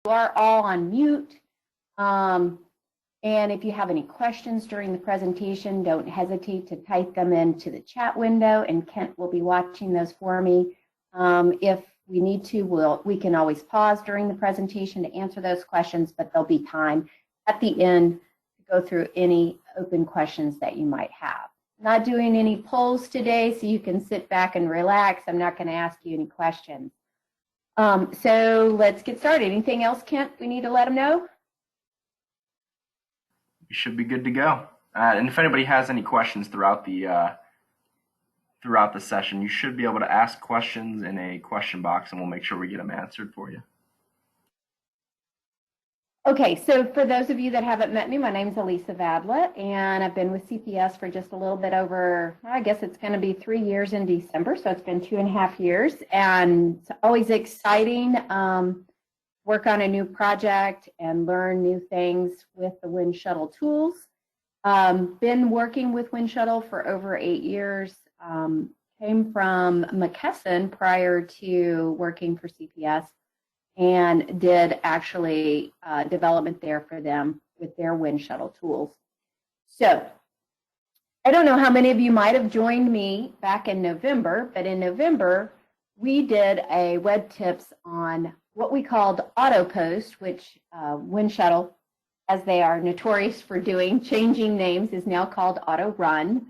You are all on mute. And if you have any questions during the presentation, don't hesitate to type them into the chat window, and Kent will be watching those for me. If we need to, we can always pause during the presentation to answer those questions, but there'll be time at the end to go through any open questions that you might have. Not doing any polls today, so you can sit back and relax. I'm not going to ask you any questions. So let's get started. Anything else, Kent, we need to let them know? You should be good to go. And if anybody has any questions throughout the session, you should be able to ask questions in a question box, and we'll make sure we get them answered for you. Okay, so for those of you that haven't met me, my name is Elisa Vadla, and I've been with CPS for just a little bit over, I guess it's going to be 3 years in December, so it's been 2.5 years, and it's always exciting. Work on a new project and learn new things with the WINSHUTTLE tools. Been working with WINSHUTTLE for over 8 years. Came from McKesson prior to working for CPS, and did actually development there for them with their WINSHUTTLE tools. So I don't know how many of you might have joined me back in November, but in November we did a WEBtips on what we called auto post, which WINSHUTTLE, as they are notorious for doing, changing names, is now called auto run.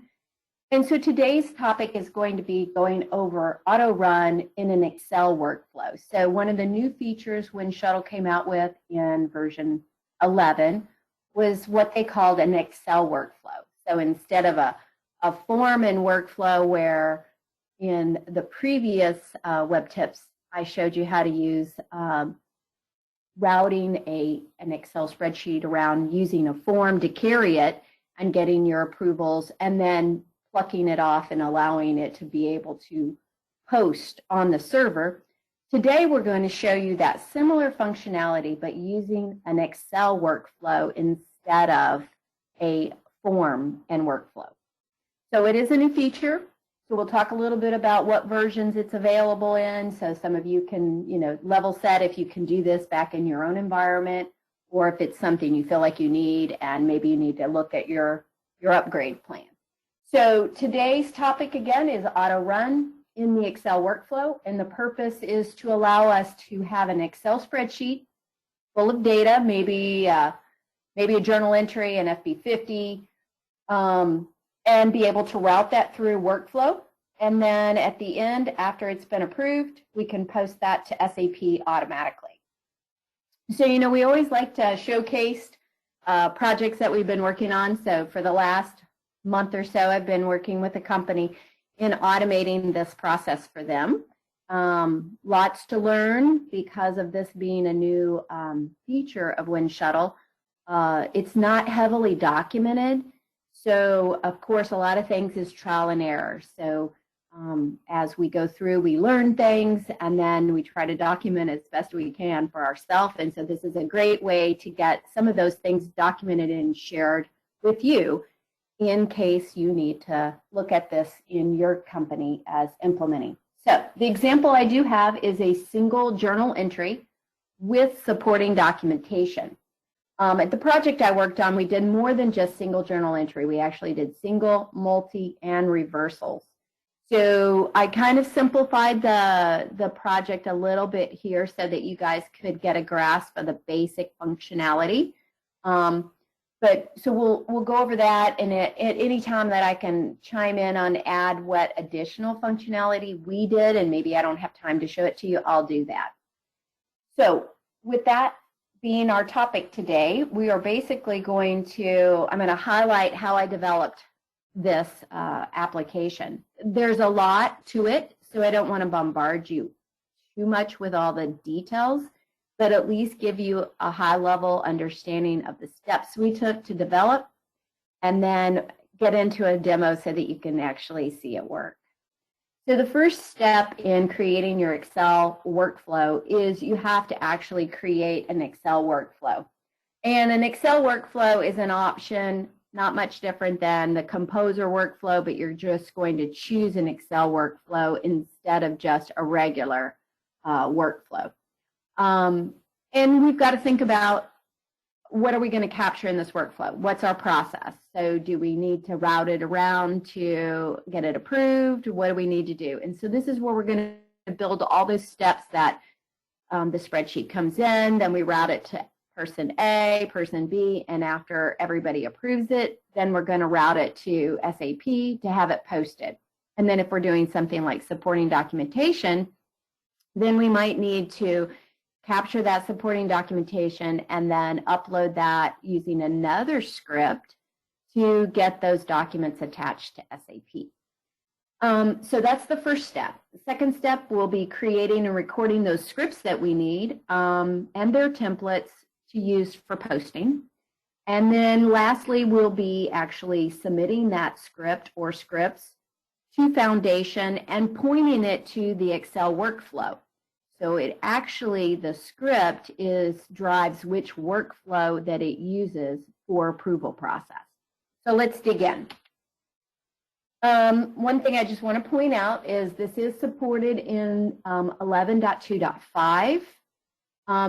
And so today's topic is going to be going over auto run in an Excel workflow. So one of the new features WINSHUTTLE came out with in version 11 was what they called an Excel workflow. So instead of a form and workflow where in the previous WEBtips I showed you how to use routing an Excel spreadsheet around using a form to carry it and getting your approvals, and then plucking it off and allowing it to be able to post on the server. Today we're going to show you that similar functionality, but using an Excel workflow instead of a form and workflow. So it is a new feature. So we'll talk a little bit about what versions it's available in, so some of you can, level set if you can do this back in your own environment, or if it's something you feel like you need and maybe you need to look at your upgrade plan. So today's topic again is auto run in the Excel workflow, and the purpose is to allow us to have an Excel spreadsheet full of data, maybe a journal entry, an FB50, and be able to route that through workflow. And then at the end, after it's been approved, we can post that to SAP automatically. So, we always like to showcase projects that we've been working on. So for the last month or so, I've been working with a company in automating this process for them. Lots to learn because of this being a new feature of WINSHUTTLE. It's not heavily documented. So, of course, a lot of things is trial and error. So as we go through, we learn things, and then we try to document as best we can for ourselves. And so this is a great way to get some of those things documented and shared with you in case you need to look at this in your company as implementing. So the example I do have is a single journal entry with supporting documentation. At the project I worked on, we did more than just single journal entry. We actually did single, multi, and reversals. So I kind of simplified the project a little bit here so that you guys could get a grasp of the basic functionality. So we'll go over that, and at any time that I can chime in on add what additional functionality we did, and maybe I don't have time to show it to you, I'll do that. So with that being our topic today, we are basically I'm going to highlight how I developed this application. There's a lot to it, so I don't want to bombard you too much with all the details, but at least give you a high-level understanding of the steps we took to develop, and then get into a demo so that you can actually see it work. So the first step in creating your Excel workflow is you have to actually create an Excel workflow. And an Excel workflow is an option, not much different than the Composer workflow, but you're just going to choose an Excel workflow instead of just a regular workflow. And we've got to think about, what are we going to capture in this workflow? What's our process? So do we need to route it around to get it approved? What do we need to do? And so this is where we're going to build all those steps that the spreadsheet comes in, then we route it to person A, person B, and after everybody approves it, then we're going to route it to SAP to have it posted. And then if we're doing something like supporting documentation, then we might need to capture that supporting documentation and then upload that using another script to get those documents attached to SAP. So that's the first step. The second step will be creating and recording those scripts that we need and their templates to use for posting. And then lastly, we'll be actually submitting that script or scripts to Foundation and pointing it to the Excel workflow. So it actually, the script drives which workflow that it uses for approval process. So let's dig in. One thing I just want to point out is this is supported in 11.2.5.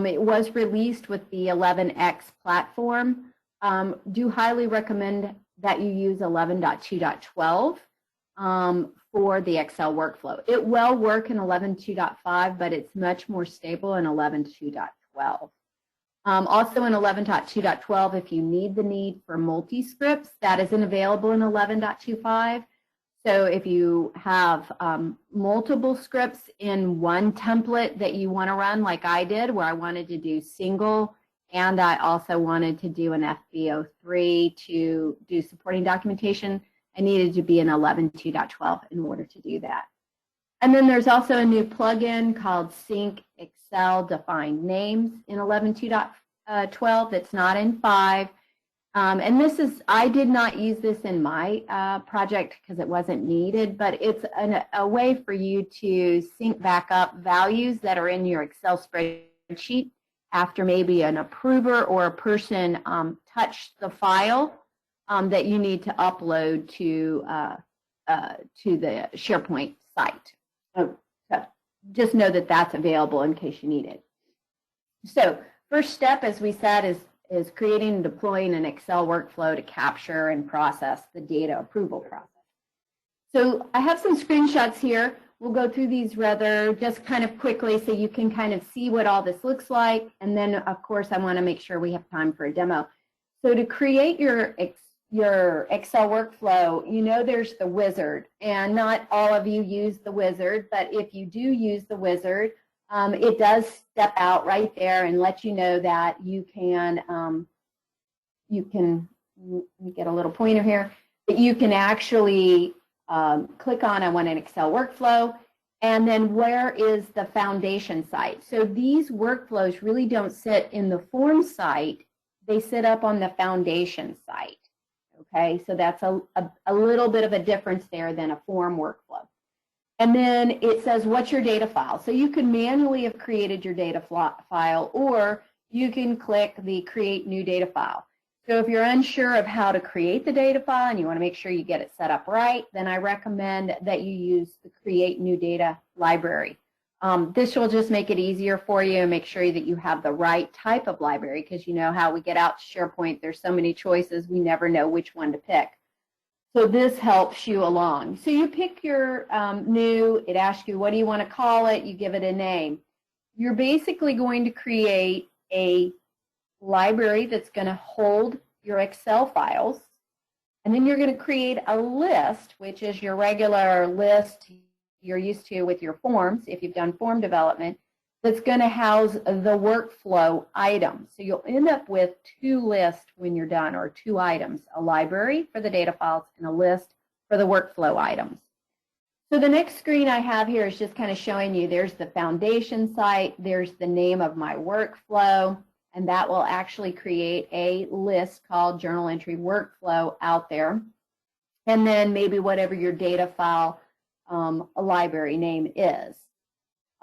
It was released with the 11x platform. Do highly recommend that you use 11.2.12 for the Excel workflow. It will work in 11.2.5, but it's much more stable in 11.2.12. Also in 11.2.12, if you need the need for multi-scripts, that isn't available in 11.2.5. So if you have multiple scripts in one template that you want to run, like I did, where I wanted to do single, and I also wanted to do an FB03 to do supporting documentation, I needed to be in 11.2.12 in order to do that. And then there's also a new plugin called Sync Excel Defined Names in 11.2.12 that's not in 5. And this is, I did not use this in my project because it wasn't needed, but it's a way for you to sync back up values that are in your Excel spreadsheet after maybe an approver or a person touched the file that you need to upload to the SharePoint site. So just know that that's available in case you need it. So first step, as we said, is creating and deploying an Excel workflow to capture and process the data approval process. So I have some screenshots here. We'll go through these rather just kind of quickly so you can kind of see what all this looks like. And then, of course, I want to make sure we have time for a demo. So to create your Excel workflow, you know there's the wizard. And not all of you use the wizard, but if you do use the wizard, it does step out right there and let you know that you can, let me get a little pointer here, that you can actually click on, I want an Excel workflow, and then where is the Foundation site? So these workflows really don't sit in the form site, they sit up on the Foundation site, okay? So that's a little bit of a difference there than a form workflow. And then it says, what's your data file? So you can manually have created your data file, or you can click the Create New Data File. So if you're unsure of how to create the data file and you want to make sure you get it set up right, then I recommend that you use the Create New Data library. This will just make it easier for you and make sure that you have the right type of library, because you know how we get out to SharePoint, there's so many choices, we never know which one to pick. So this helps you along. So you pick your new, it asks you, what do you want to call it? You give it a name. You're basically going to create a library that's going to hold your Excel files. And then you're going to create a list, which is your regular list you're used to with your forms, if you've done form development, that's going to house the workflow items. So you'll end up with 2 lists when you're done, or 2 items, a library for the data files and a list for the workflow items. So the next screen I have here is just kind of showing you, there's the Foundation site, there's the name of my workflow, and that will actually create a list called Journal Entry Workflow out there. And then maybe whatever your data file a library name is.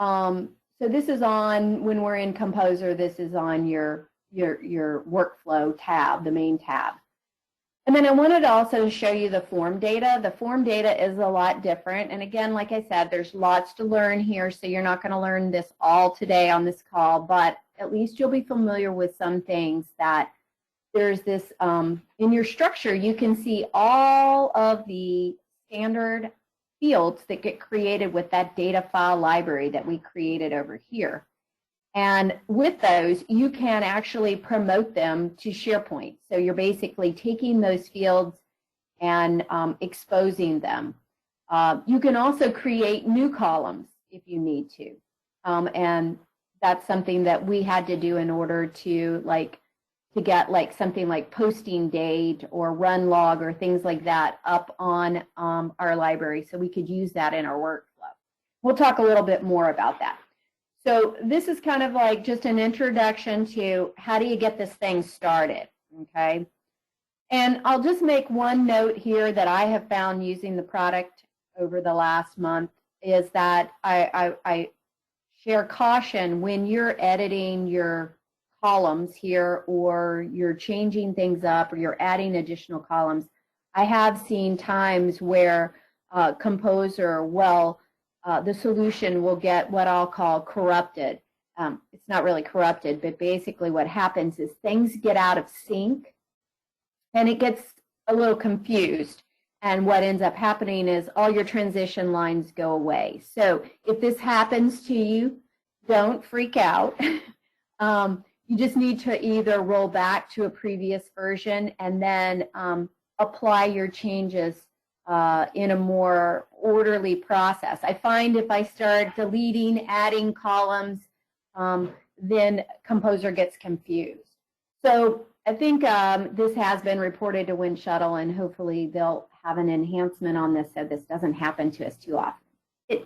So this is on, when we're in Composer, this is on your workflow tab, the main tab. And then I wanted to also show you the form data. The form data is a lot different. And again, like I said, there's lots to learn here, so you're not going to learn this all today on this call, but at least you'll be familiar with some things that there's this, in your structure, you can see all of the standard fields that get created with that data file library that we created over here. And with those, you can actually promote them to SharePoint. So you're basically taking those fields and exposing them. You can also create new columns if you need to. And that's something that we had to do in order to get like something like posting date or run log or things like that up on our library, so we could use that in our workflow. We'll talk a little bit more about that. So this is kind of like just an introduction to how do you get this thing started, okay? And I'll just make one note here that I have found using the product over the last month is that I share caution when you're editing your columns here, or you're changing things up, or you're adding additional columns. I have seen times where Composer, the solution will get what I'll call corrupted. It's not really corrupted, but basically what happens is things get out of sync and it gets a little confused. And what ends up happening is all your transition lines go away. So if this happens to you, don't freak out. You just need to either roll back to a previous version and then apply your changes in a more orderly process. I find if I start deleting, adding columns, then Composer gets confused. So I think this has been reported to WINSHUTTLE, and hopefully they'll have an enhancement on this so this doesn't happen to us too often.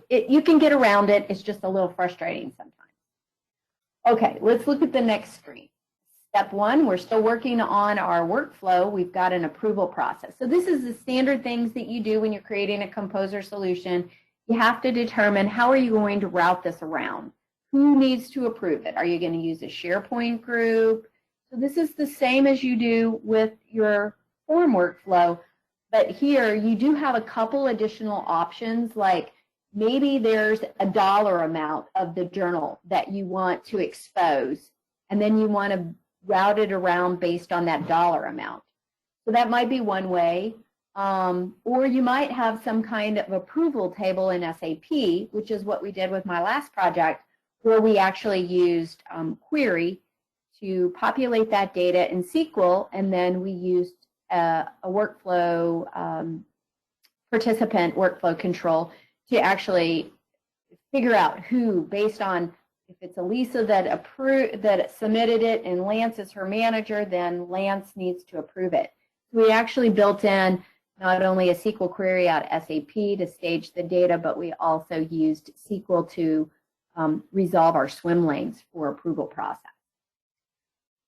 You can get around it. It's just a little frustrating sometimes. Okay, let's look at the next screen. Step one, we're still working on our workflow. We've got an approval process. So this is the standard things that you do when you're creating a Composer solution. You have to determine how are you going to route this around? Who needs to approve it? Are you going to use a SharePoint group? So this is the same as you do with your form workflow, but here you do have a couple additional options, like maybe there's a dollar amount of the journal that you want to expose, and then you want to route it around based on that dollar amount. So that might be one way. Or you might have some kind of approval table in SAP, which is what we did with my last project, where we actually used query to populate that data in SQL, and then we used a workflow participant workflow control to actually figure out who, based on if it's Elisa that submitted it and Lance is her manager, then Lance needs to approve it. We actually built in not only a SQL query out of SAP to stage the data, but we also used SQL to resolve our swim lanes for approval process.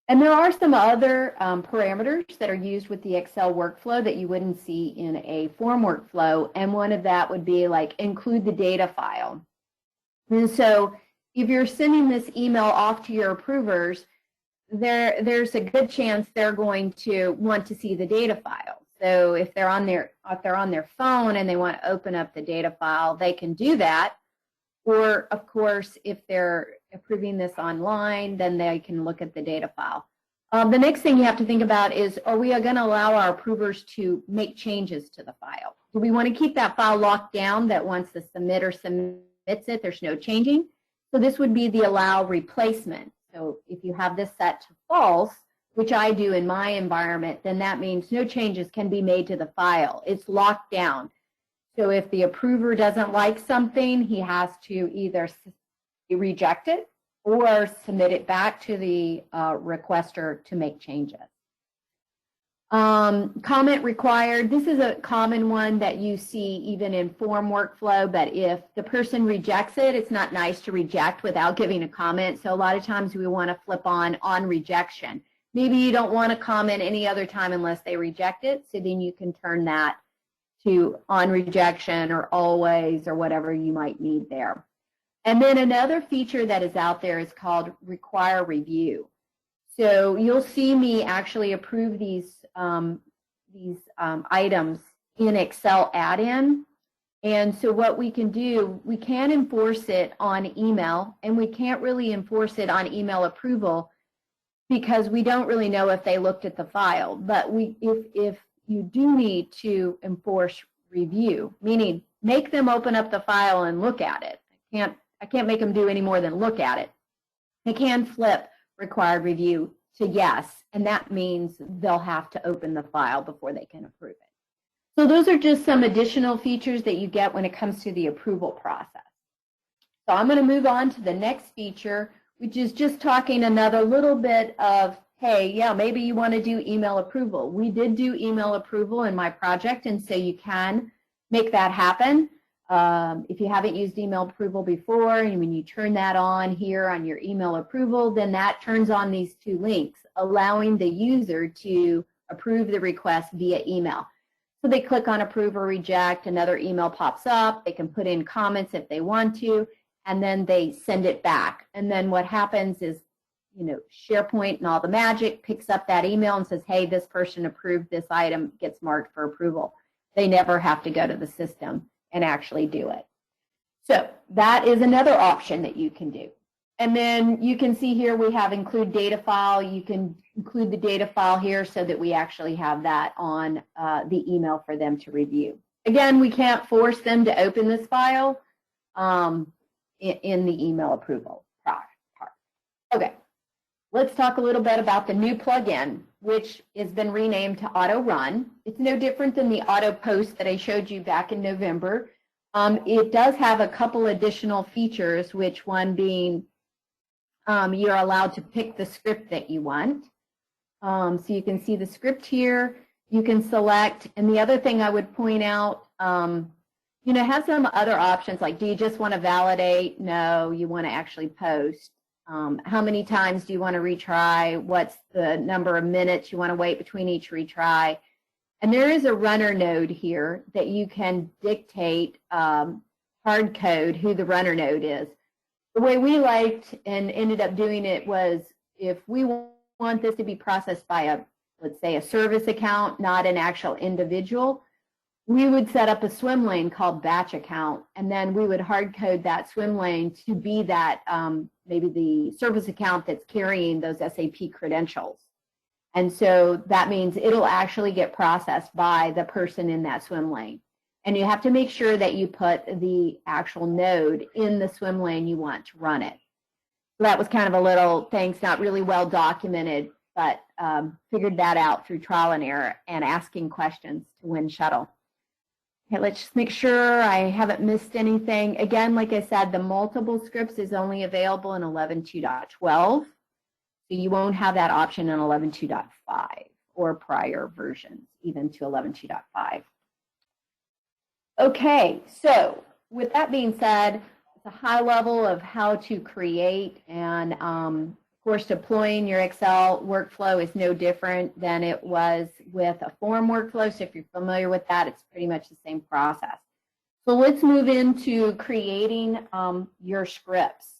And there are some other parameters that are used with the Excel workflow that you wouldn't see in a form workflow, and one of that would be like include the data file. And so if you're sending this email off to your approvers, there's a good chance they're going to want to see the data file. So if they're on their phone and they want to open up the data file, they can do that. Or, of course, if they're approving this online, then they can look at the data file. The next thing you have to think about is, are we going to allow our approvers to make changes to the file? Do we want to keep that file locked down that once the submitter submits it, there's no changing? So this would be the allow replacement. So if you have this set to false, which I do in my environment, then that means no changes can be made to the file. It's locked down. So if the approver doesn't like something, he has to either reject it or submit it back to the requester to make changes. Comment required. This is a common one that you see even in form workflow, but if the person rejects it, it's not nice to reject without giving a comment. So a lot of times we want to flip on rejection. Maybe you don't want to comment any other time unless they reject it, so then you can turn that to on rejection or always or whatever you might need there. And then another feature that is out there is called require review. So you'll see me actually approve these items in Excel add-in, And so what we can do, we can enforce it on email, and we can't really enforce it on email approval because we don't really know if they looked at the file. But if you do need to enforce review, meaning make them open up the file and look at it. I can't make them do any more than look at it. I can flip required review to yes, and that means they'll have to open the file before they can approve it. So those are just some additional features that you get when it comes to the approval process. So I'm going to move on to the next feature, which is just talking another little bit of, hey, yeah, maybe you want to do email approval. We did do email approval in my project, and so you can make that happen. If you haven't used email approval before, and when you turn that on here on your email approval, then that turns on these two links, allowing the user to approve the request via email. So they click on approve or reject, another email pops up, they can put in comments if they want to, and then they send it back. And then what happens is, SharePoint and all the magic picks up that email and says, hey, this person approved this item, gets marked for approval. They never have to go to the system and actually do it. So that is another option that you can do. And then you can see here we have include data file. You can include the data file here so that we actually have that on the email for them to review. Again, we can't force them to open this file in the email approval part. Okay, let's talk a little bit about the new plugin, which has been renamed to Auto Run. It's no different than the Auto Post that I showed you back in November. It does have a couple additional features, which one being you're allowed to pick the script that you want. So you can see the script here, you can select, and the other thing I would point out, have some other options like, do you just want to validate? No, you want to actually post. How many times do you want to retry? What's the number of minutes you want to wait between each retry? And there is a runner node here that you can dictate hard code who the runner node is. The way we liked and ended up doing it was if we want this to be processed by let's say a service account, not an actual individual, we would set up a swim lane called batch account, and then we would hard code that swim lane to be that maybe the service account that's carrying those SAP credentials. And so that means it'll actually get processed by the person in that swim lane. And you have to make sure that you put the actual node in the swim lane you want to run it. So that was kind of a little thing, it's not really well documented, but figured that out through trial and error and asking questions to WINSHUTTLE. Okay, let's just make sure I haven't missed anything. Again, like I said, the multiple scripts is only available in 11.2.12. So you won't have that option in 11.2.5 or prior versions, even to 11.2.5. Okay, so with that being said, it's a high level of how to create, and of course deploying your Excel workflow is no different than it was with a form workflow. So if you're familiar with that, it's pretty much the same process. So let's move into creating your scripts.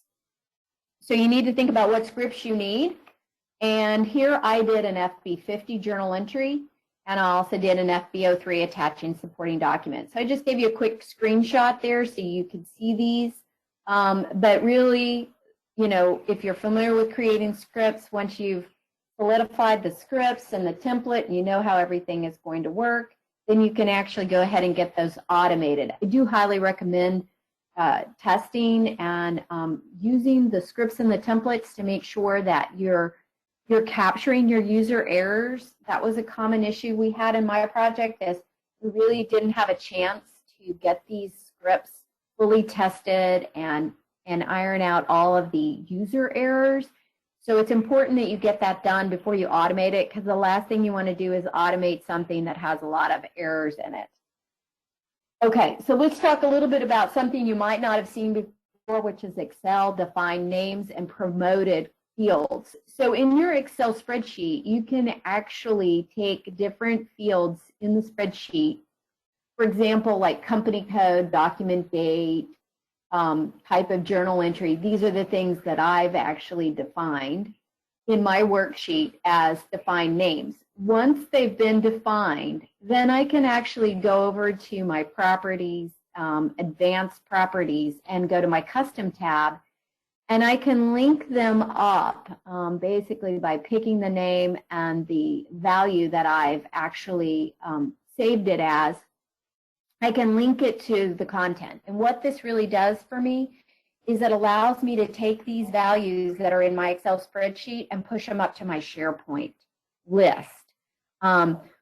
So you need to think about what scripts you need. And here I did an FB50 journal entry, and I also did an FB03 attaching supporting documents. So I just gave you a quick screenshot there so you could see these. But really, if you're familiar with creating scripts, once you've solidified the scripts and the template and you know how everything is going to work, then you can actually go ahead and get those automated. I do highly recommend testing and using the scripts and the templates to make sure that you're capturing your user errors. That was a common issue we had in my project, is we really didn't have a chance to get these scripts fully tested and iron out all of the user errors. So it's important that you get that done before you automate it, because the last thing you want to do is automate something that has a lot of errors in it. Okay, so let's talk a little bit about something you might not have seen before, which is Excel defined names and promoted fields. So in your Excel spreadsheet, you can actually take different fields in the spreadsheet. For example, like company code, document date, type of journal entry. These are the things that I've actually defined in my worksheet as defined names. Once they've been defined, then I can actually go over to my properties advanced properties and go to my custom tab, and I can link them up basically by picking the name and the value that I've actually saved it as. I can link it to the content. And what this really does for me is it allows me to take these values that are in my Excel spreadsheet and push them up to my SharePoint list,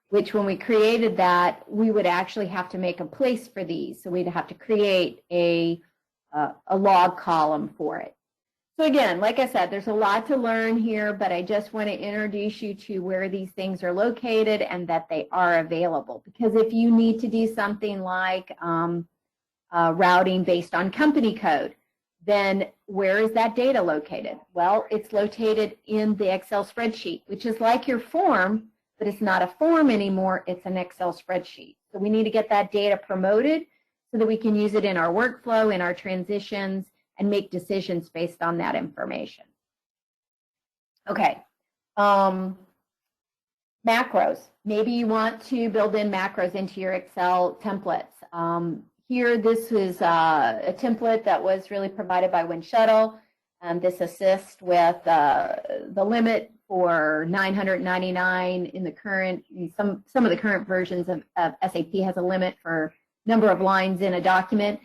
which when we created that, we would actually have to make a place for these. So we'd have to create a log column for it. So again, like I said, there's a lot to learn here, but I just want to introduce you to where these things are located and that they are available. Because if you need to do something like routing based on company code, then where is that data located? Well, it's located in the Excel spreadsheet, which is like your form, but it's not a form anymore, it's an Excel spreadsheet. So we need to get that data promoted so that we can use it in our workflow, in our transitions, and make decisions based on that information. Okay, macros. Maybe you want to build in macros into your Excel templates. Here, this is a template that was really provided by WINSHUTTLE. This assists with the limit for 999 in the current, some of the current versions of SAP has a limit for number of lines in a document.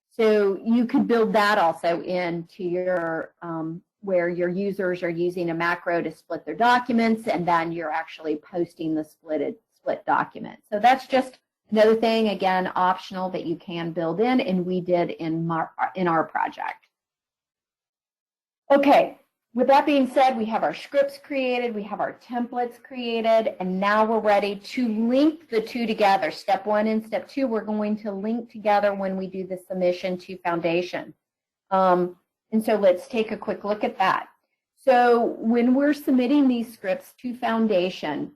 So you could build that also into your, where your users are using a macro to split their documents, and then you're actually posting the split document. So that's just another thing, again, optional that you can build in, and we did in our project. Okay, with that being said, we have our scripts created, we have our templates created, and now we're ready to link the two together. Step 1 and step 2, we're going to link together when we do the submission to Foundation. And so let's take a quick look at that. So when we're submitting these scripts to Foundation,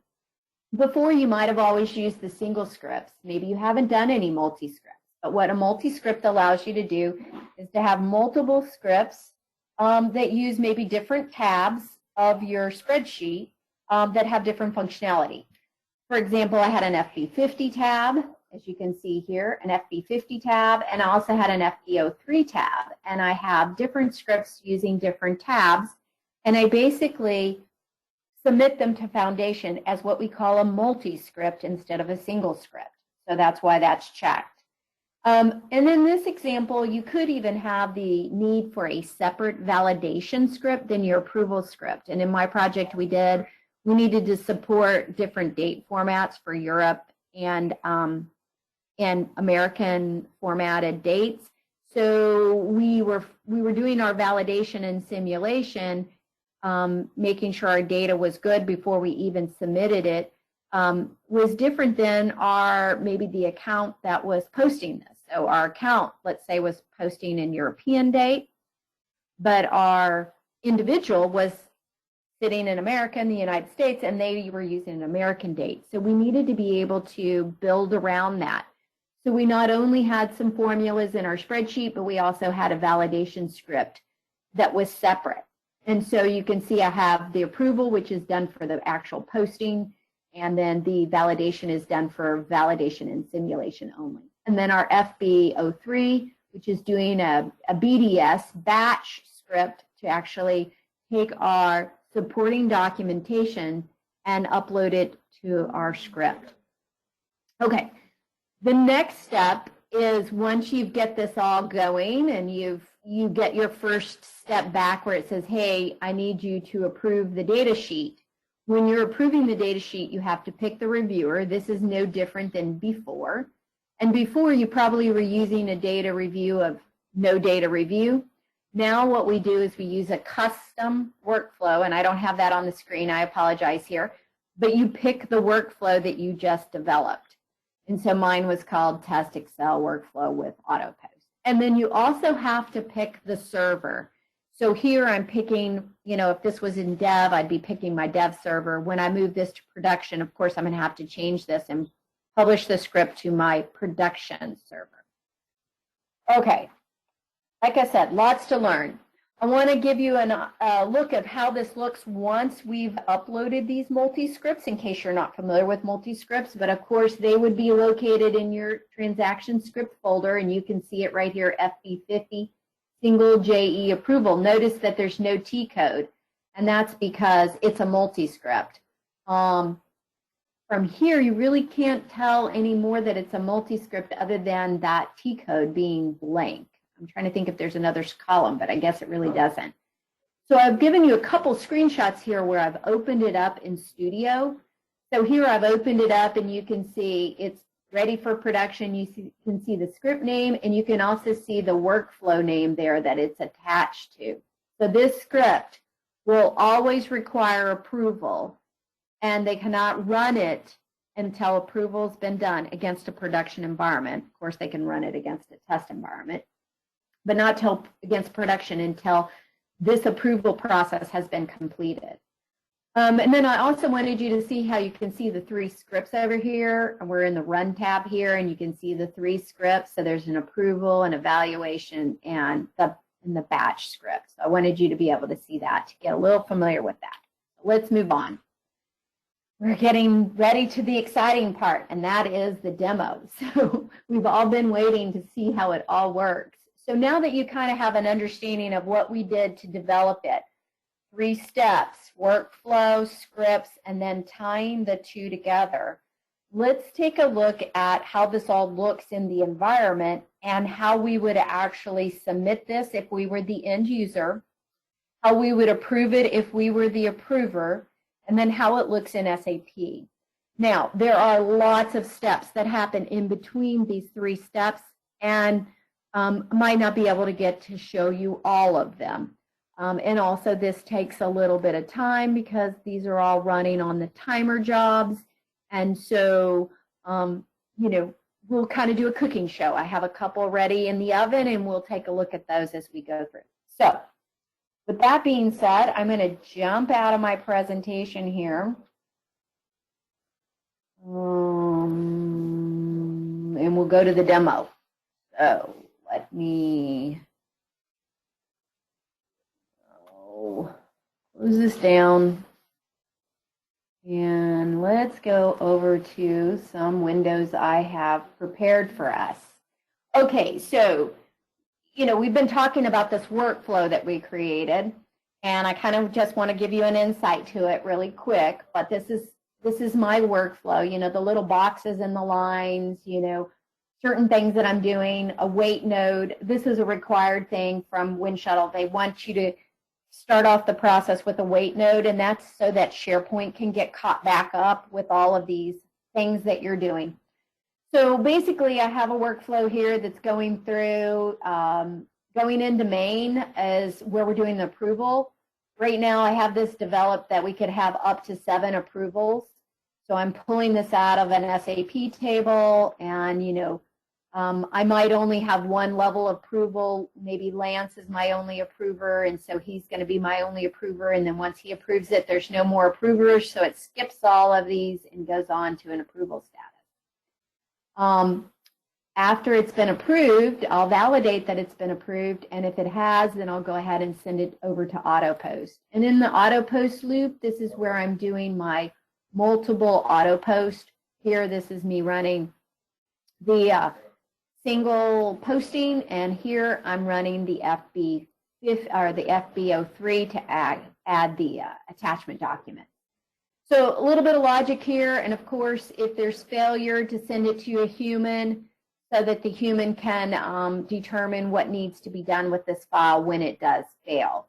before you might have always used the single scripts. Maybe you haven't done any multi-scripts, but what a multi-script allows you to do is to have multiple scripts that use maybe different tabs of your spreadsheet that have different functionality. For example, I had an FB50 tab, as you can see here, an FB50 tab, and I also had an FB03 tab. And I have different scripts using different tabs, and I basically submit them to Foundation as what we call a multi-script instead of a single script. So that's why that's checked. And in this example, you could even have the need for a separate validation script than your approval script. And in my project we needed to support different date formats for Europe and American formatted dates. So we were doing our validation and simulation, making sure our data was good before we even submitted it, was different than maybe the account that was posting this. So our account, let's say, was posting in European date, but our individual was sitting in America, in the United States, and they were using an American date. So we needed to be able to build around that. So we not only had some formulas in our spreadsheet, but we also had a validation script that was separate. And so you can see I have the approval, which is done for the actual posting, and then the validation is done for validation and simulation only. And then our FB03, which is doing a BDS batch script to actually take our supporting documentation and upload it to our script. Okay, the next step is once you get this all going and you get your first step back where it says, hey, I need you to approve the data sheet. When you're approving the data sheet, you have to pick the reviewer. This is no different than before. And before, you probably were using a data review of no data review. Now what we do is we use a custom workflow, and I don't have that on the screen, I apologize here, but you pick the workflow that you just developed. And so mine was called Test Excel Workflow with Auto Post. And then you also have to pick the server. So here I'm picking, if this was in dev, I'd be picking my dev server. When I move this to production, of course, I'm going to have to change this and publish the script to my production server. Okay, like I said, lots to learn. I want to give you a look of how this looks once we've uploaded these multi-scripts, in case you're not familiar with multi-scripts, but of course they would be located in your transaction script folder, and you can see it right here, FB50, single JE approval. Notice that there's no T code, and that's because it's a multi-script. From here, you really can't tell anymore that it's a multi-script other than that T code being blank. I'm trying to think if there's another column, but I guess it really doesn't. So I've given you a couple screenshots here where I've opened it up in Studio. So here I've opened it up and you can see it's ready for production. You can see the script name, and you can also see the workflow name there that it's attached to. So this script will always require approval, and they cannot run it until approval's been done against a production environment. Of course, they can run it against a test environment, but not till against production until this approval process has been completed. And then I also wanted you to see how you can see the 3 scripts over here. And we're in the Run tab here, and you can see the 3 scripts. So there's an approval, an evaluation, and the batch script. So I wanted you to be able to see that, to get a little familiar with that. Let's move on. We're getting ready to the exciting part, and that is the demo. So we've all been waiting to see how it all works. So now that you kind of have an understanding of what we did to develop it, 3 steps, workflow, scripts, and then tying the 2 together, let's take a look at how this all looks in the environment and how we would actually submit this if we were the end user, how we would approve it if we were the approver, and then how it looks in SAP. Now, there are lots of steps that happen in between these 3 steps, and might not be able to get to show you all of them. And also this takes a little bit of time because these are all running on the timer jobs. And so, you know, we'll kind of do a cooking show. I have a couple ready in the oven, and we'll take a look at those as we go through. So with that being said, I'm going to jump out of my presentation here. And we'll go to the demo. So let me close this down. And let's go over to some windows I have prepared for us. Okay, so, you know, we've been talking about this workflow that we created, and I kind of just want to give you an insight to it really quick, but this is my workflow, you know, the little boxes and the lines, you know, certain things that I'm doing, a wait node. This is a required thing from WINSHUTTLE. They want you to start off the process with a wait node, and that's so that SharePoint can get caught back up with all of these things that you're doing. So basically, I have a workflow here that's going through, going into main as where we're doing the approval. Right now, I have this developed that we could have up to 7 approvals. So I'm pulling this out of an SAP table, and, you know, I might only have 1 level of approval. Maybe Lance is my only approver, and so he's going to be my only approver. And then once he approves it, there's no more approvers, so it skips all of these and goes on to an approval status. After it's been approved, I'll validate that it's been approved, and if it has, then I'll go ahead and send it over to AutoPost. And in the AutoPost loop, this is where I'm doing my multiple AutoPost. Here, this is me running the single posting, and here I'm running the FB03 to add the attachment document. So a little bit of logic here, and of course, if there's failure, to send it to a human so that the human can determine what needs to be done with this file when it does fail.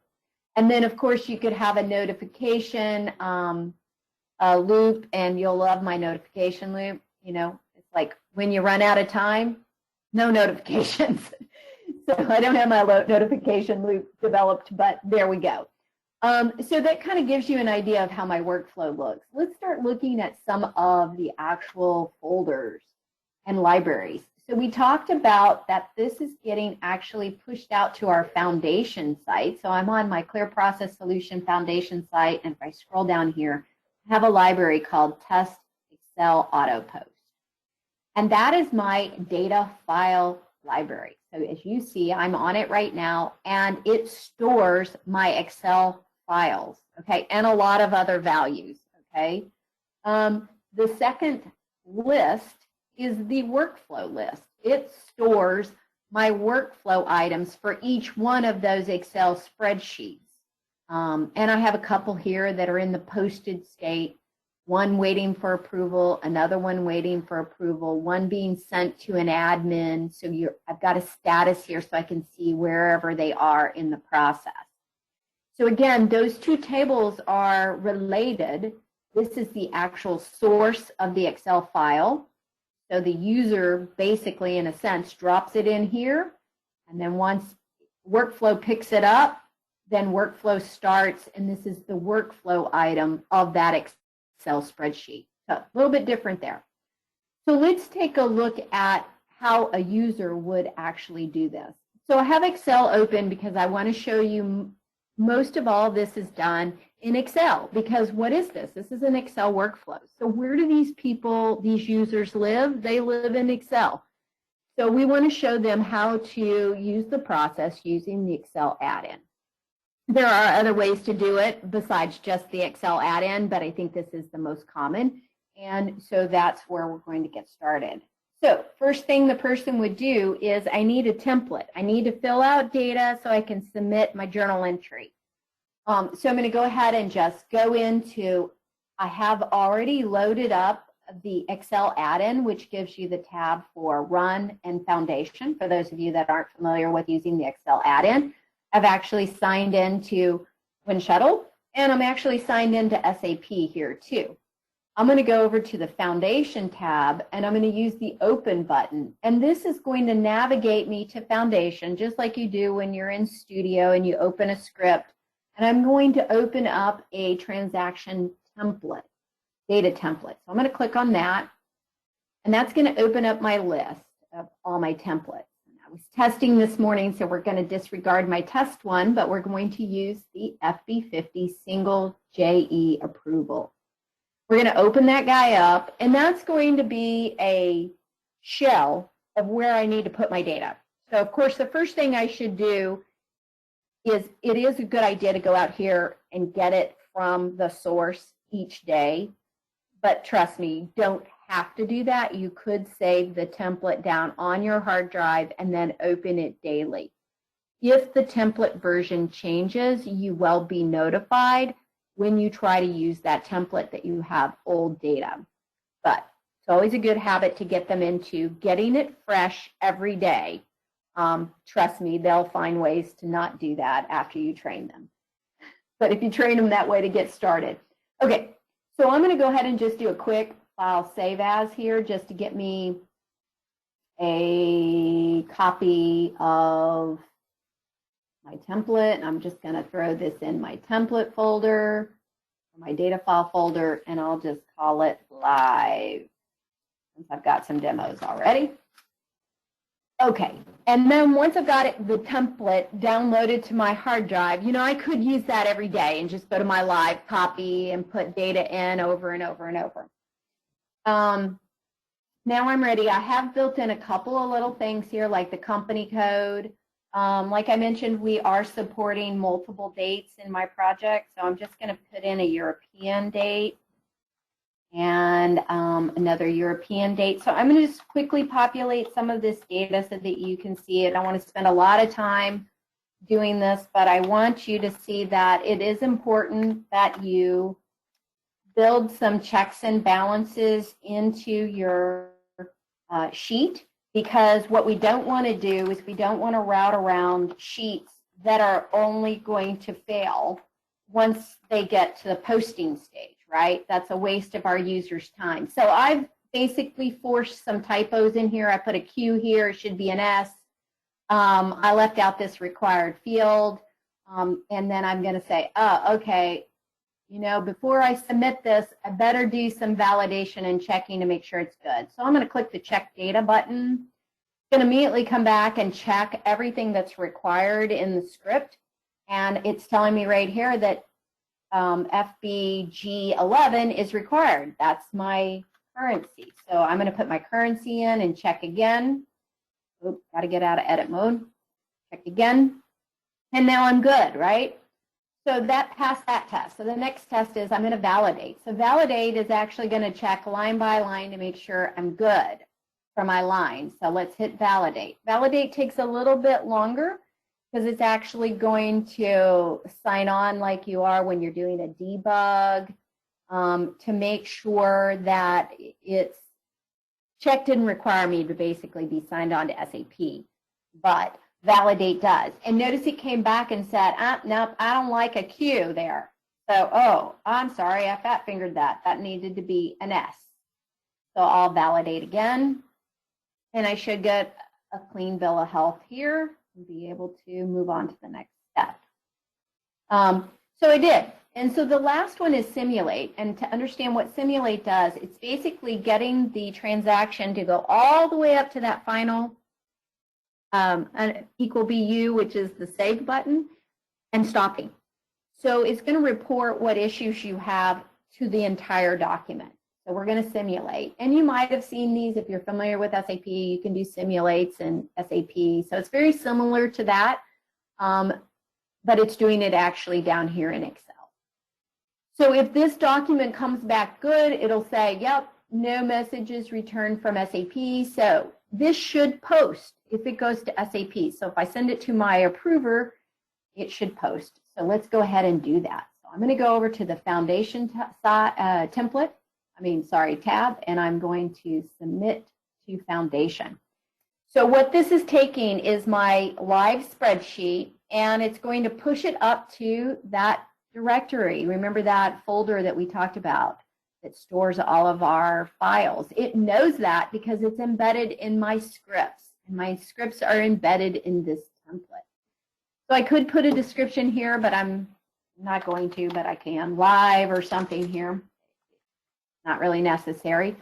And then, of course, you could have a notification loop, and you'll love my notification loop. You know, it's like when you run out of time, no notifications. So I don't have my notification loop developed, but there we go. So that kind of gives you an idea of how my workflow looks. Let's start looking at some of the actual folders and libraries. So we talked about that this is getting actually pushed out to our foundation site. So I'm on my Clear Process Solution Foundation site, and if I scroll down here, I have a library called Test Excel AutoPost. And that is my data file library. So as you see, I'm on it right now, and it stores my Excel files, okay, and a lot of other values, okay. The second list is the workflow list. It stores my workflow items for each one of those Excel spreadsheets. And I have a couple here that are in the posted state, one waiting for approval, another one waiting for approval, one being sent to an admin. So I've got a status here so I can see wherever they are in the process. So again, those two tables are related. This is the actual source of the Excel file. So the user basically, in a sense, drops it in here. And then once workflow picks it up, then workflow starts. And this is the workflow item of that Excel spreadsheet. So a little bit different there. So let's take a look at how a user would actually do this. So I have Excel open because I want to show you most of all this is done in Excel, because what is this? This is an Excel workflow. So where do these people, these users live? They live in Excel. So we want to show them how to use the process using the Excel add-in. There are other ways to do it besides just the Excel add-in, but I think this is the most common. And so that's where we're going to get started. So first thing the person would do is I need a template. I need to fill out data so I can submit my journal entry. So I'm going to go ahead and just go into, I have already loaded up the Excel add-in, which gives you the tab for Run and Foundation. For those of you that aren't familiar with using the Excel add-in, I've actually signed into WINSHUTTLE, and I'm actually signed into SAP here too. I'm going to go over to the Foundation tab, and I'm going to use the Open button. And this is going to navigate me to Foundation, just like you do when you're in Studio and you open a script. And I'm going to open up a transaction template, data template. So I'm going to click on that, and that's going to open up my list of all my templates. I was testing this morning, so we're going to disregard my test one, but we're going to use the FB50 single JE approval. We're going to open that guy up, and that's going to be a shell of where I need to put my data. So, of course, the first thing I should do is it is a good idea to go out here and get it from the source each day. But trust me, you don't have to do that. You could save the template down on your hard drive and then open it daily. If the template version changes, you will be notified when you try to use that template that you have old data. But it's always a good habit to get them into getting it fresh every day. Trust me, they'll find ways to not do that after you train them. But if you train them that way to get started. Okay, so I'm going to go ahead and just do a quick file save as here just to get me a copy of my template. And I'm just going to throw this in my template folder, my data file folder, and I'll just call it live since I've got some demos already. Okay, and then once I've got it, the template downloaded to my hard drive, you know, I could use that every day and just go to my live copy and put data in over and over and over. Now I'm ready. I have built in a couple of little things here, like the company code. Like I mentioned, we are supporting multiple dates in my project, so I'm just going to put in a European date and another European date. So I'm going to just quickly populate some of this data so that you can see it. I want to spend a lot of time doing this, but I want you to see that it is important that you build some checks and balances into your sheet, because what we don't want to do is we don't want to route around sheets that are only going to fail once they get to the posting stage, right? That's a waste of our users' time. So I've basically forced some typos in here. I put a Q here, it should be an S. I left out this required field, and then I'm going to say, oh, okay, you know, before I submit this, I better do some validation and checking to make sure it's good. So I'm going to click the check data button. It's going to immediately come back and check everything that's required in the script. And it's telling me right here that FBG11 is required. That's my currency. So I'm going to put my currency in and check again. Oops, got to get out of edit mode. Check again. And now I'm good, right? So that passed that test. So the next test is I'm going to validate. So validate is actually going to check line by line to make sure I'm good for my line. So let's hit validate. Validate takes a little bit longer because it's actually going to sign on like you are when you're doing a debug to make sure that it's check didn't require me to basically be signed on to SAP, but validate does. And notice it came back and said, nope, I don't like a Q there. So, oh, I'm sorry, I fat fingered that. That needed to be an S. So I'll validate again, and I should get a clean bill of health here and be able to move on to the next step. So I did. And so the last one is simulate. And to understand what simulate does, it's basically getting the transaction to go all the way up to that final equal BU, which is the save button, and stopping. So it's going to report what issues you have to the entire document. So we're going to simulate. And you might have seen these if you're familiar with SAP. You can do simulates in SAP. So it's very similar to that, but it's doing it actually down here in Excel. So if this document comes back good, it'll say, yep, no messages returned from SAP. So this should post if it goes to SAP. So if I send it to my approver, it should post. So let's go ahead and do that. So I'm going to go over to the foundation tab, and I'm going to submit to foundation. So what this is taking is my live spreadsheet, and it's going to push it up to that directory. Remember that folder that we talked about that stores all of our files? It knows that because it's embedded in my scripts, and my scripts are embedded in this template. So I could put a description here, but I'm not going to, but I can. Live or something here. Not really necessary.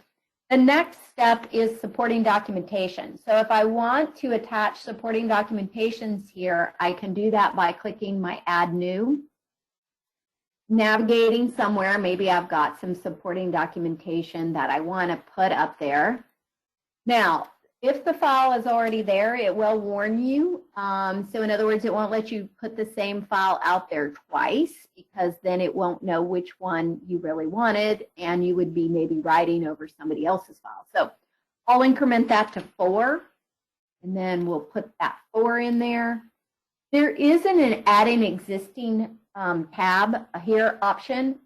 The next step is supporting documentation. So if I want to attach supporting documentations here, I can do that by clicking my Add New. Navigating somewhere, maybe I've got some supporting documentation that I want to put up there. Now, if the file is already there, it will warn you. So in other words, it won't let you put the same file out there twice, because then it won't know which one you really wanted, and you would be maybe writing over somebody else's file. So I'll increment that to 4, and then we'll put that 4 in there. There isn't an adding existing tab here option.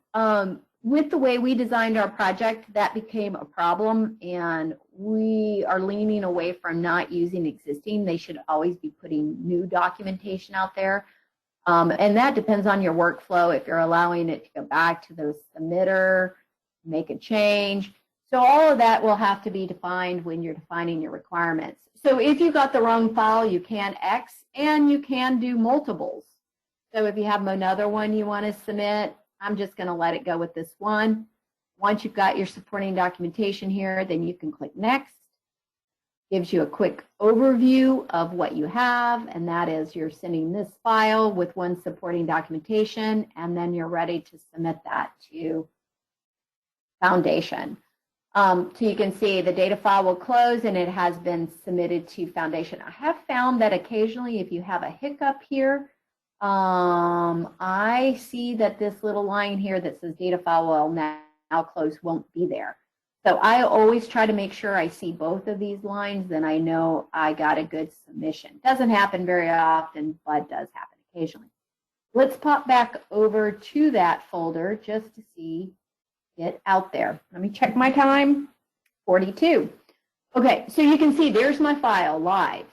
With the way we designed our project, that became a problem, and we are leaning away from not using existing. They should always be putting new documentation out there. And that depends on your workflow, if you're allowing it to go back to the submitter, make a change. So all of that will have to be defined when you're defining your requirements. So if you got the wrong file, you can X, and you can do multiples. So if you have another one you want to submit, I'm just going to let it go with this one. Once you've got your supporting documentation here, then you can click Next. Gives you a quick overview of what you have, and that is you're sending this file with one supporting documentation, and then you're ready to submit that to Foundation. So you can see the data file will close, and it has been submitted to Foundation. I have found that occasionally if you have a hiccup here, I see that this little line here that says data file will now close won't be there. So I always try to make sure I see both of these lines, then I know I got a good submission. Doesn't happen very often, but does happen occasionally. Let's pop back over to that folder just to see it out there. Let me check my time, 42. Okay, so you can see there's my file live.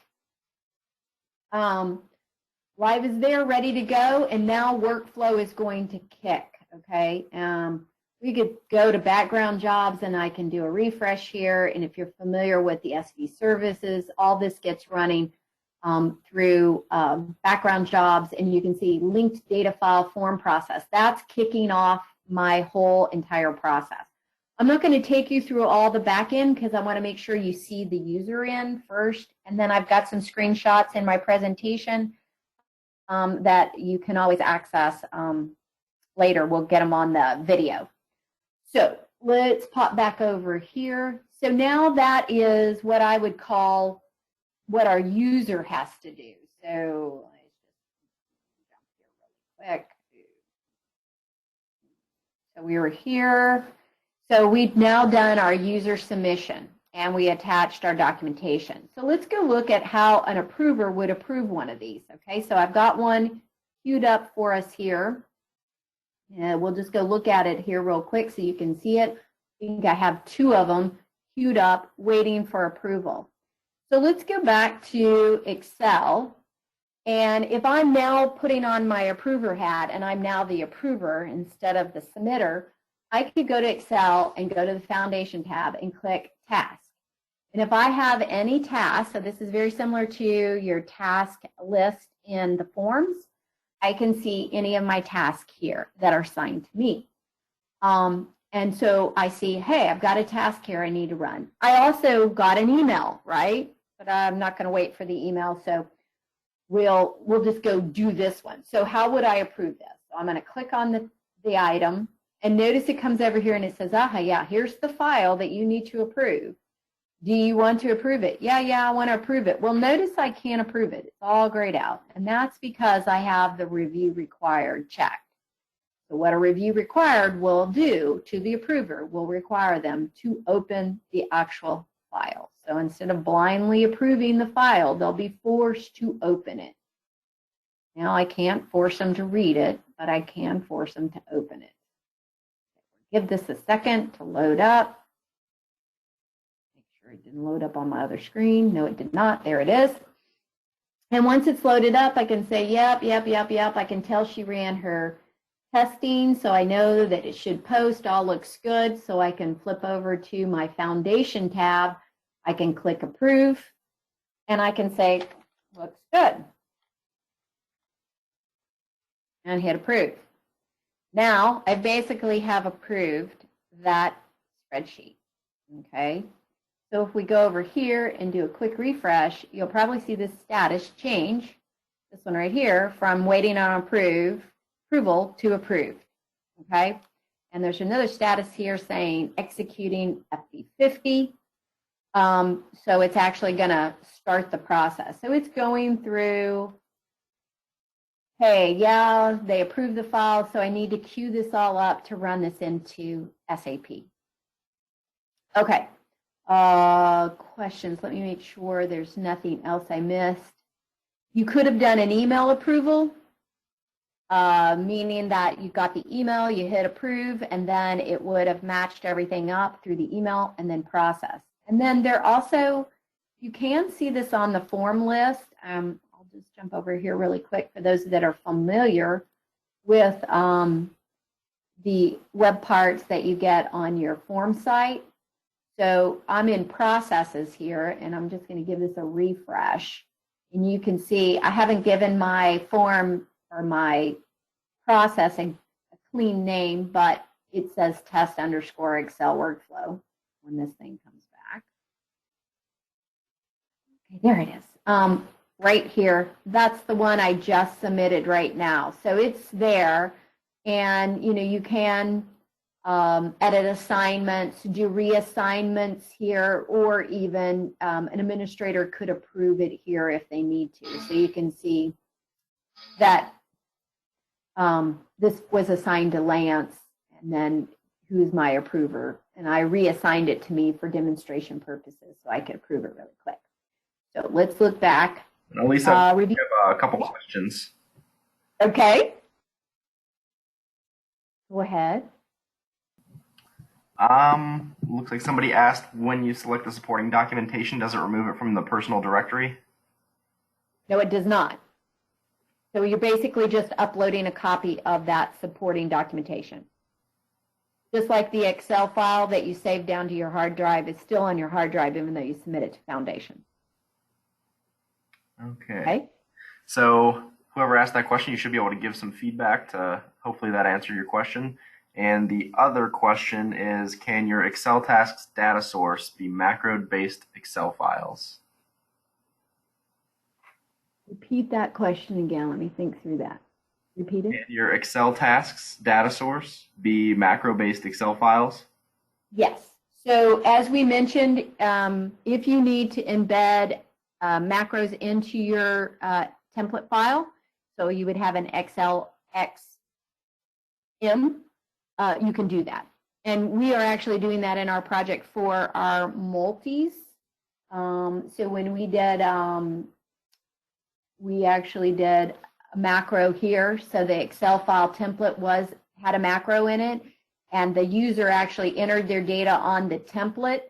Live is there, ready to go, and now workflow is going to kick, okay? We could go to background jobs, and I can do a refresh here, and if you're familiar with the SV services, all this gets running through background jobs, and you can see linked data file form process. That's kicking off my whole entire process. I'm not going to take you through all the back end because I want to make sure you see the user end first, and then I've got some screenshots in my presentation that you can always access later. We'll get them on the video. So let's pop back over here. So now that is what I would call what our user has to do. So let's just jump here really quick. So we were here. So we've now done our user submission and we attached our documentation. So let's go look at how an approver would approve one of these. Okay, so I've got one queued up for us here. We'll just go look at it here real quick so you can see it. I think I have 2 of them queued up waiting for approval. So let's go back to Excel. And if I'm now putting on my approver hat and I'm now the approver instead of the submitter, I could go to Excel and go to the Foundation tab and click Task. And if I have any task, so this is very similar to your task list in the forms, I can see any of my tasks here that are assigned to me. And so I see, hey, I've got a task here I need to run. I also got an email, right? But I'm not going to wait for the email, so we'll just go do this one. So how would I approve this? So I'm going to click on the item, and notice it comes over here and it says, yeah, here's the file that you need to approve. Do you want to approve it? Yeah, I want to approve it. Well, notice I can't approve it. It's all grayed out, and that's because I have the review required checked. So what a review required will do to the approver will require them to open the actual file. So instead of blindly approving the file, they'll be forced to open it. Now I can't force them to read it, but I can force them to open it. Give this a second to load up. Make sure it didn't load up on my other screen. No, it did not. There it is. And once it's loaded up, I can say, yep. I can tell she ran her testing, so I know that it should post. All looks good. So I can flip over to my Foundation tab. I can click Approve, and I can say, looks good. And hit Approve. Now, I basically have approved that spreadsheet, okay? So if we go over here and do a quick refresh, you'll probably see this status change, this one right here, from waiting on approval to approved, okay? And there's another status here saying executing FB50. So it's actually going to start the process. So it's going through, hey, yeah, they approved the file, so I need to queue this all up to run this into SAP. Okay, questions. Let me make sure there's nothing else I missed. You could have done an email approval, meaning that you got the email, you hit approve, and then it would have matched everything up through the email and then process. And then there also, you can see this on the form list. I'll just jump over here really quick for those that are familiar with the web parts that you get on your form site. So I'm in processes here, and I'm just going to give this a refresh. And you can see I haven't given my form or my processing a clean name, but it says test_Excel workflow when this thing comes back. Okay, there it is. Right here, that's the one I just submitted right now. So it's there, and you can edit assignments, do reassignments here, or even an administrator could approve it here if they need to. So you can see that this was assigned to Lance, and then who's my approver, and I reassigned it to me for demonstration purposes so I could approve it really quick. So let's look back. Lisa, we have a couple questions. Okay. Go ahead. Looks like somebody asked, when you select the supporting documentation, does it remove it from the personal directory? No, it does not. So you're basically just uploading a copy of that supporting documentation. Just like the Excel file that you saved down to your hard drive is still on your hard drive even though you submit it to Foundation. Okay. So whoever asked that question, you should be able to give some feedback to hopefully that answered your question. And the other question is, can your Excel tasks data source be macro-based Excel files? Repeat that question again. Let me think through that. Repeat it. Can your Excel tasks data source be macro-based Excel files? Yes. So as we mentioned, if you need to embed macros into your template file. So you would have an XLXM, you can do that. And we are actually doing that in our project for our multis. So when we did, we actually did a macro here. So the Excel file template had a macro in it, and the user actually entered their data on the template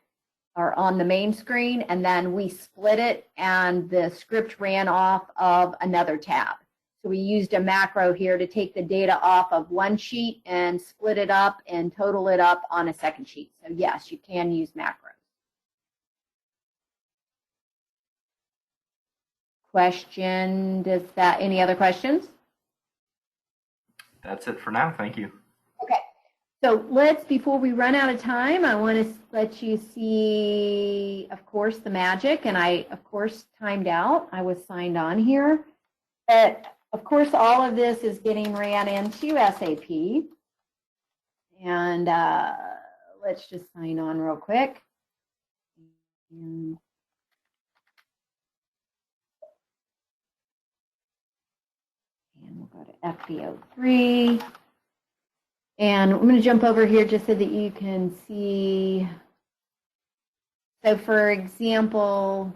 or on the main screen, and then we split it, and the script ran off of another tab. So we used a macro here to take the data off of one sheet and split it up and total it up on a second sheet. So yes, you can use macros. Question, any other questions? That's it for now. Thank you. Okay. So before we run out of time, I want to let you see, of course, the magic. And I, of course, timed out. I was signed on here. But, of course, all of this is getting ran into SAP. And let's just sign on real quick. And we'll go to FBO3. And I'm going to jump over here just so that you can see. So for example,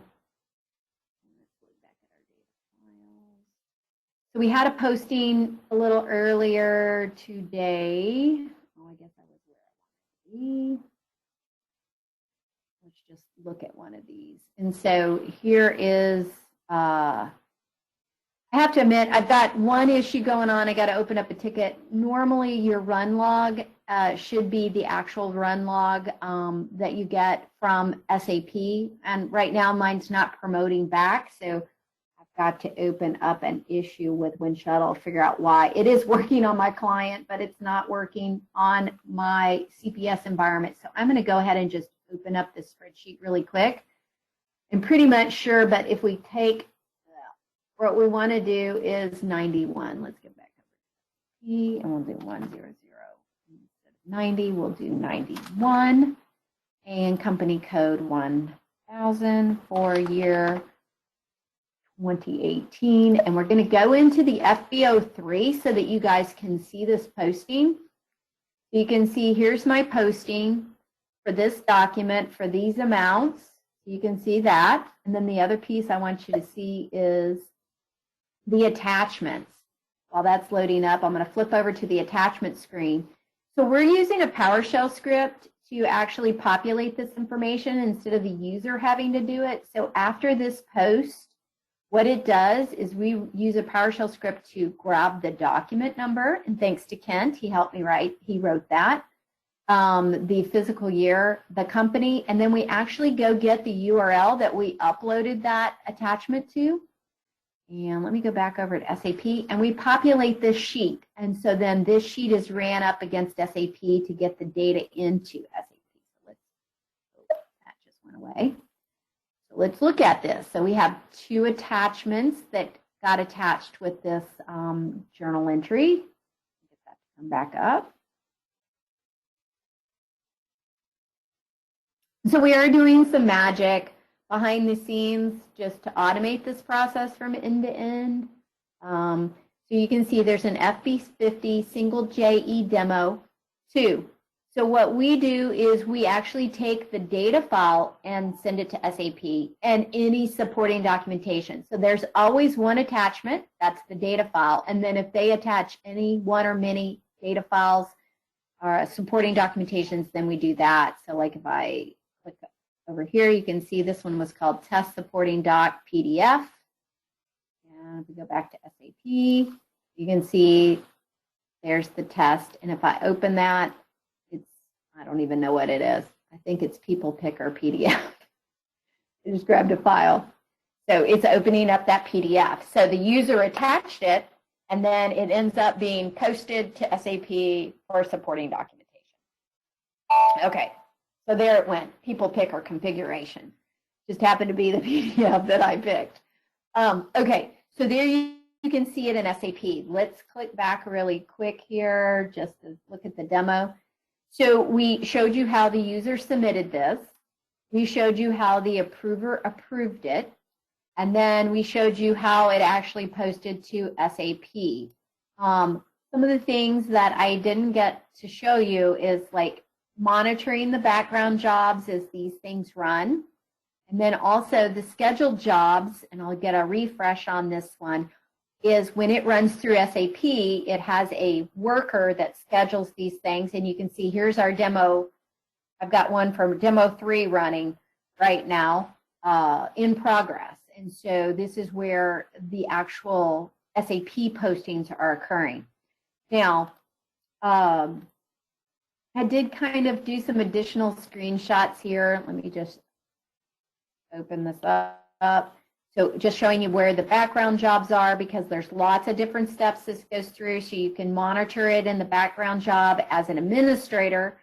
so we had a posting a little earlier today. Oh, I guess I was where I wanted to be. Let's just look at one of these. And so here is, I have to admit, I've got one issue going on. I got to open up a ticket. Normally, your run log should be the actual run log that you get from SAP. And right now, mine's not promoting back. So I've got to open up an issue with WINSHUTTLE, figure out why. It is working on my client, but it's not working on my CPS environment. So I'm going to go ahead and just open up this spreadsheet really quick. I'm pretty much sure, but if we take what we want to do is 91. Let's get back over to P, and we'll do 100. Instead of 90, we'll do 91. And company code 1000 for year 2018. And we're going to go into the FBO3 so that you guys can see this posting. You can see here's my posting for this document for these amounts. You can see that. And then the other piece I want you to see is the attachments. While that's loading up, I'm going to flip over to the attachment screen. So we're using a PowerShell script to actually populate this information instead of the user having to do it. So after this post, what it does is we use a PowerShell script to grab the document number. And thanks to Kent, he helped me write, he wrote that. The physical year, the company, and then we actually go get the URL that we uploaded that attachment to. And let me go back over to SAP, and we populate this sheet. And so then this sheet is ran up against SAP to get the data into SAP. So that just went away. So let's look at this. So we have two attachments that got attached with this journal entry. Get that to come back up. So we are doing some magic behind the scenes just to automate this process from end to end. So you can see there's an FB50 single JE demo 2. So what we do is we actually take the data file and send it to SAP and any supporting documentation. So there's always one attachment, that's the data file. And then if they attach any one or many data files or supporting documentations, then we do that. So like if I click over here, you can see this one was called Test Supporting Doc PDF. And if we go back to SAP, you can see there's the test. And if I open that, it's, I don't even know what it is. I think it's People Picker PDF. I just grabbed a file. So it's opening up that PDF. So the user attached it, and then it ends up being posted to SAP for supporting documentation. Okay. So there it went, People Picker configuration. Just happened to be the PDF that I picked. Okay, so there you can see it in SAP. Let's click back really quick here just to look at the demo. So we showed you how the user submitted this. We showed you how the approver approved it. And then we showed you how it actually posted to SAP. Some of the things that I didn't get to show you is like monitoring the background jobs as these things run. And then also the scheduled jobs, and I'll get a refresh on this one, is when it runs through SAP, it has a worker that schedules these things. And you can see here's our demo. I've got one from demo 3 running right now in progress. And so this is where the actual SAP postings are occurring. Now, I did kind of do some additional screenshots here. Let me just open this up. So just showing you where the background jobs are, because there's lots of different steps this goes through, so you can monitor it in the background job as an administrator.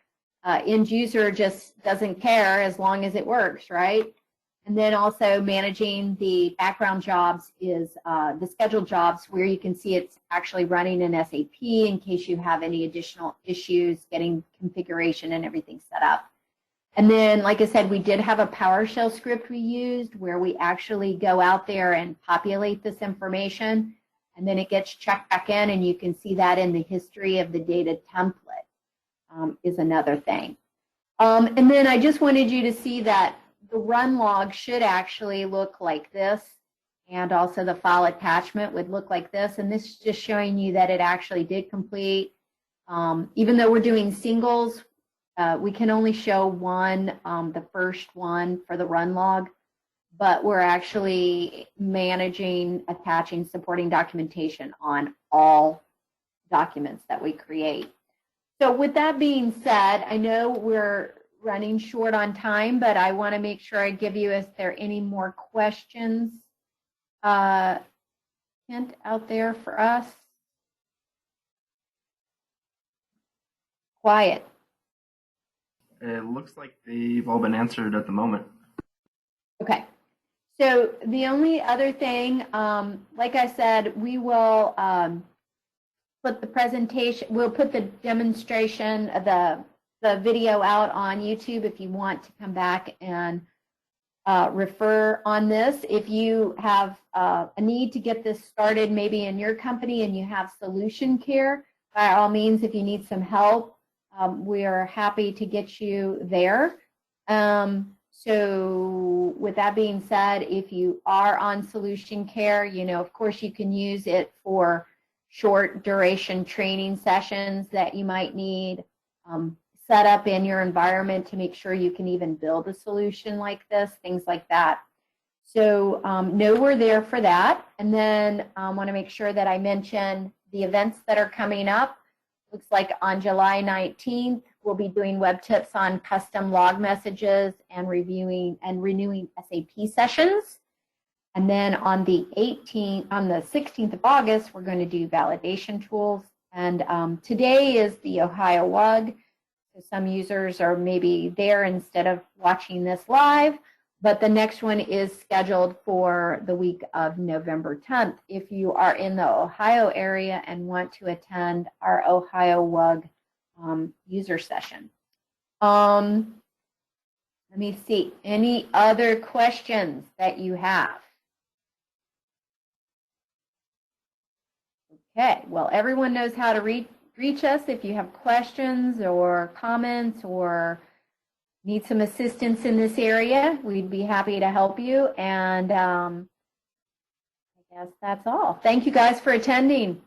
End user just doesn't care as long as it works, right? And then also managing the background jobs is the scheduled jobs, where you can see it's actually running in SAP in case you have any additional issues getting configuration and everything set up. And then, like I said, we did have a PowerShell script we used where we actually go out there and populate this information, and then it gets checked back in, and you can see that in the history of the data template is another thing. And then I just wanted you to see that the run log should actually look like this, and also the file attachment would look like this. And this is just showing you that it actually did complete. Even though we're doing singles, we can only show one, the first one for the run log, but we're actually managing, attaching, supporting documentation on all documents that we create. So with that being said, I know we're running short on time, but I want to make sure I give you, is there any more questions, Kent, out there for us? Quiet. It looks like they've all been answered at the moment. Okay. So the only other thing, like I said, we will put the presentation, we'll put the demonstration, the video out on YouTube if you want to come back and refer on this. If you have a need to get this started maybe in your company and you have solution care, by all means, if you need some help, we are happy to get you there. So with that being said, if you are on solution care, you know, of course you can use it for short duration training sessions that you might need set up in your environment to make sure you can even build a solution like this, things like that. So know we're there for that. And then I want to make sure that I mention the events that are coming up. Looks like on July 19th, we'll be doing WEBtips on custom log messages and reviewing and renewing SAP sessions. And then on the 16th of August, we're going to do validation tools. And today is the Ohio WUG. So some users are maybe there instead of watching this live. But the next one is scheduled for the week of November 10th. If you are in the Ohio area and want to attend our Ohio WUG user session. Let me see, any other questions that you have? Okay, well, everyone knows how to reach us if you have questions or comments or need some assistance in this area. We'd be happy to help you. And I guess that's all. Thank you guys for attending.